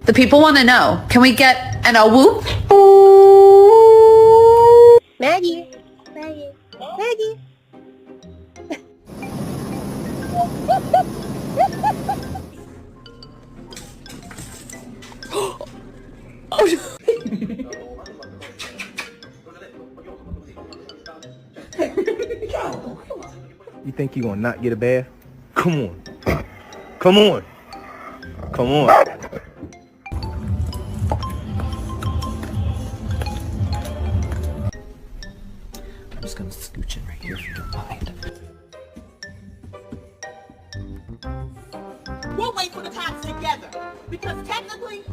The people want to know. Can we get a whoop? Maggie. Maggie. Maggie. You think you gonna not get a bath? Come on. Come on. Come on. I'm just gonna scooch in right here if you don't mind. We'll wait for the cops together, because technically,